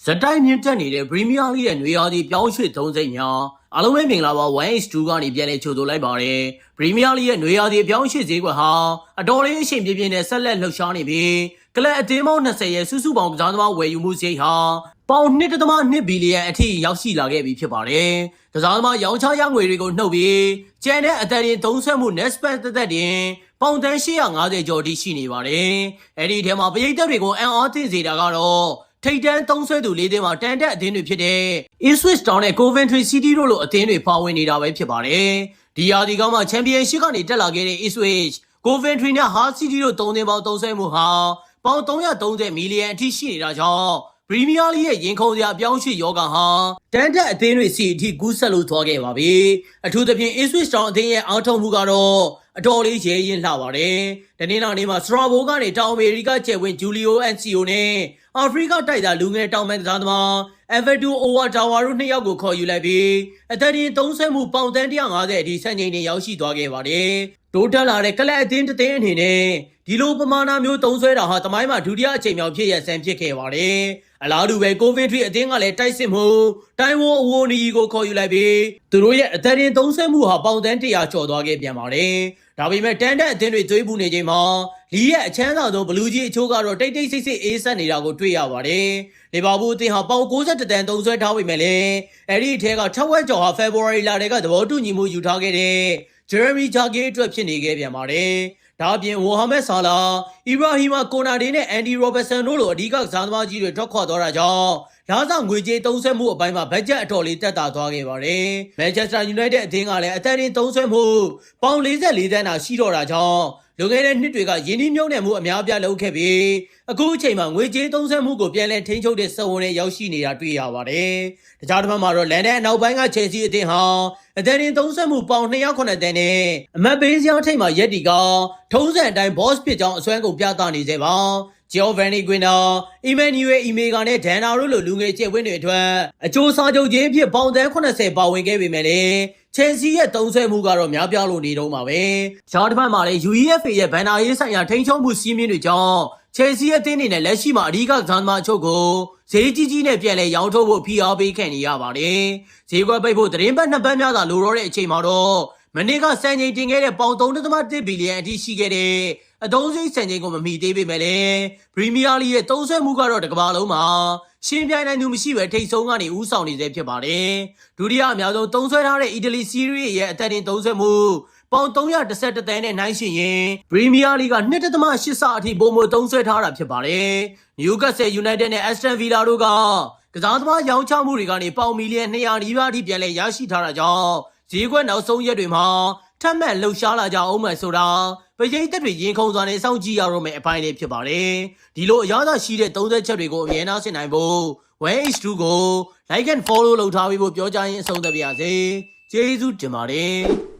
ဇက်တိုင်းမြင့်တက်နေတဲ့ Premier League ရဲ့နွေရာသီပြောင်းရွှေ့သုံးစိတ်များအားလုံးပဲမင်္ဂလာပါ 1H2 ကနေပြန်လည်ကြိုဆိုလိုက်ပါတယ် Premier League ရဲ့နွေရာသီပြောင်းရွှေ့ဈေးကွက်ဟာအတော်လေးအချိန်ပြင်းနဲ့ဆက်လက်လှုပ်ရှားနေပြီးကလပ်အသင်းပေါင်း20ရဲ့စုစုပေါင်းကစားသမားဝယ်ယူမှုဈေးဟာပေါင် 1.2 ဘီလီယံအထိရောက်ရှိလာခဲ့ပြီဖြစ်ပါတယ်။ကစားသမားရောင်းချရငွေတွေကိုနှုတ်ပြီးကျန်တဲ့အတန်ရင်သုံးဆွဲမှု net spend သက်တင်ပေါင်တန်း850ကျော်အထိရှိနေပါတယ်။အဲ့ဒီထဲမှာပရိသတ်တွေကိုအံ့အားသင့်စေတာကတော့ထိတ်တန်းသုံးဆွဲသူ၄သင်းမှာတန်တက်အသင်းတွေဖြစ်တဲ့ Ipswich Town နဲ့ Coventry City တို့လိုအသင်းတွေပါဝင်နေတာပဲဖြစ်ပါတယ်။ဒီရာသီကမှ Championship ကနေတက်လာခဲ့တဲ့ Ipswich, Coventry နဲ့ Hull City တို့၃သင်းပေါင်းသုံးဆွဲမှုဟာပေါင်330မီလီယံအထိရှိနေတာကြောင့်ပရီးမီးယားလိရဲ့ရင်ခုန်စရာအပြောင်းရွှေ့ယောဂဟာတန်တက်အသင်းတွေစီအထိကူးဆက်လို့သွားခဲ့ပါပြီ။အထူးသဖြင့် Ipswich Town အသင်းရဲ့အားထုတ်မှုကတော့အတော်လေးရဲရင်လှပါတယ်။တနင်္လာနေ့မှာ Strasbourg ကနေတောင်အမေရိကကျယ်ဝင်းဂျူလီယိုအန်စီယိုနဲ့အာဖရိကတိုက်သားလူငယ်တောင်ပန်ကစားသမား Everton Owatawa တို့နှစ်ယောက်ကိုခေါ်ယူလိုက်ပြီးအသက်ရင်သုံးဆွဲမှုပေါင်တန်း150အထိစံချိန်တင်ရောက်ရှိသွားခဲ့ပါတယ်။တိုးတက်လာတဲ့ကလပ်အသင်းတစ်သင်းအနေနဲ့ဒီလိုပမာဏမျိုးသုံးဆွဲတာဟာတမိုင်းမှာဒုတိယအချိန်မြောက်ဖြစ်ရဆန်းဖြစ်ခဲ့ပါတယ်။အလားတူပဲ Coventry အသင်းကလည်းတိုက်စစ်မှုတိုင်ဝမ်အဝိုနီကိုခေါ်ယူလိုက်ပြီးသူတို့ရဲ့အသက်ရင်သုံးဆွဲမှုဟာပေါင်တန်း100ကျော်သွားခဲ့ပြန်ပါတယ်။ဒါပေမဲ့တန်တက်အသင်းတွေသွေးပူနေချိန်မှာလီရဲ့အချမ်းသာဆုံးဘလူးကြီးအချို့ကတော့တိတ်တိတ်ဆိတ်ဆိတ်အေးဆက်နေတာကိုတွေ့ရပါတယ်။လီဗာပူးအသင်းဟာပေါင်61တန်သုံးဆွဲထားပေမဲ့လည်းအဲ့ဒီအထက်ကထက်ဝက်ကျော်ဟာ February လထဲကသဘောတူညီမှုယူထားခဲ့တဲ့ Jeremy Jagger အတွက်ဖြစ်နေခဲ့ပြန်ပါတယ်။ဒါအပြင်ဝိုဟာမက်ဆာလာအီဘရာဟီမာကိုနာဒေနဲ့အန်ဒီရောဘတ်ဆန်တို့လိုအဓိကကစားသမားကြီးတွေထွက်ခွာသွားတာကြောင့်လာဆောင်ငွေကြေးသုံးဆွဲမှုအပိုင်းမှာဘတ်ဂျက်အတော်လေးတက်တာသွားခဲ့ပါတယ်။ Manchester United အသင်းကလည်းအသက်ရင်သုံးဆွဲမှုပေါင်44တန်းသာရှိတော့တာကြောင့်လွန်ခဲ့တဲ့နှစ်တွေကယင်းနှိမ့်မြုံနယ်မှုအများအပြားလုပ်ခဲ့ပြီးအခုအချိန်မှာငွေကြေးသုံးဆွဲမှုကိုပြန်လည်ထိန်းချုပ်တဲ့စက်ဝန်နဲ့ရောက်ရှိနေတာတွေ့ရပါတယ်။တခြားတစ်ဖက်မှာတော့လန်ဒန်အနောက်ပိုင်းကချယ်ဆီအသင်းဟာအသက်ရင်သုံးဆွဲမှုပေါင်209တန်းနဲ့အမတ်ပေးစရာထိပ်မှာရက်တီကထုံးစံအတိုင်း boss ဖြစ်ကြောင်းအစွမ်းကုန်ပြသနေစေပါ။ Giovanni Guinda, Emmanuel Imega နဲ့ Dana တို့လိုလူငယ်ကျယ်ဝန်းတွေအတွက်အကျိုးစားချုပ်ချင်းဖြစ်ပေါင်တန်း80ပါဝင်ခဲ့ပေမဲ့လည်း Chelsea ရဲ့သုံးဆွဲမှုကတော့များပြားလို့နေတော့မှာပဲ။ဂျားတစ်ဖက်မှာလည်း UEFA ရဲ့ဘန်နာရေးဆိုင်ရာထိန်းချုပ်မှုစီးမြင်တွေကြောင့် Chelsea ရဲ့အသင်းအနေနဲ့လက်ရှိမှာအဓိကကစားသမားအချို့ကိုဈေးကြီးကြီးနဲ့ပြန်လည်ရောင်းထုတ်ဖို့ဖိအားပေးခံနေရပါတယ်။ဈေးကွက်ပိတ်ဖို့သတင်းပတ်2ပတ်များသာလိုတော့တဲ့အချိန်မှာတော့မနေ့ကစံချိန်တင်ခဲ့တဲ့ပေါင်3.1ဘီလီယံအထိရှိခဲ့တဲ့အသုံးစရိတ်စံချိန်ကိုမမီသေးပေမဲ့လည်းပရီးမီးယားလိရဲ့သုံးဆွဲမှုကတော့တစ်ကမ္ဘာလုံးမှာရှင်းပြိုင်နိုင်သူမရှိပဲထိတ်ဆုံးကနေဦးဆောင်နေသေးဖြစ်ပါတယ်။ဒုတိယအများဆုံးသုံးဆွဲထားတဲ့အီတလီစီးရီးရဲ့အသက်တင်သုံးဆွဲမှုပေါင်311တန်းနဲ့နှိုင်းယှဉ်ရင်ပရီးမီးယားလိက 2.8 ဆအထိပုံမှန်သုံးဆွဲထားတာဖြစ်ပါတယ်။ Newcastle United နဲ့ Aston Villa တို့ကကစားသမားရောင်းချမှုတွေကနေပေါင်မီလီယံ200နီးပါးအထိပြန်လည်ရရှိထားတာကြောင့်ဈေးကွက်နောက်ဆုံးရက်တွေမှာထပ်မံလှုပ်ရှားလာကြအောင်မှဆိုတာပရိသတ်တွေရင်ခုန်စွာနဲ့စောင့်ကြည့်ရတော့မယ့်အပိုင်းလေးဖြစ်ပါတယ်။ဒီလိုအရသာရှိတဲ့သုံးသက်ချက်တွေကိုအမြဲတမ်းဆင်နိုင်ဖို့ 1H2 ကို like and follow လုပ်ထားပြီးဖို့ပြောကြရင်အဆုံးသတ်ပါရစေ။ကျေးဇူးတင်ပါတယ်။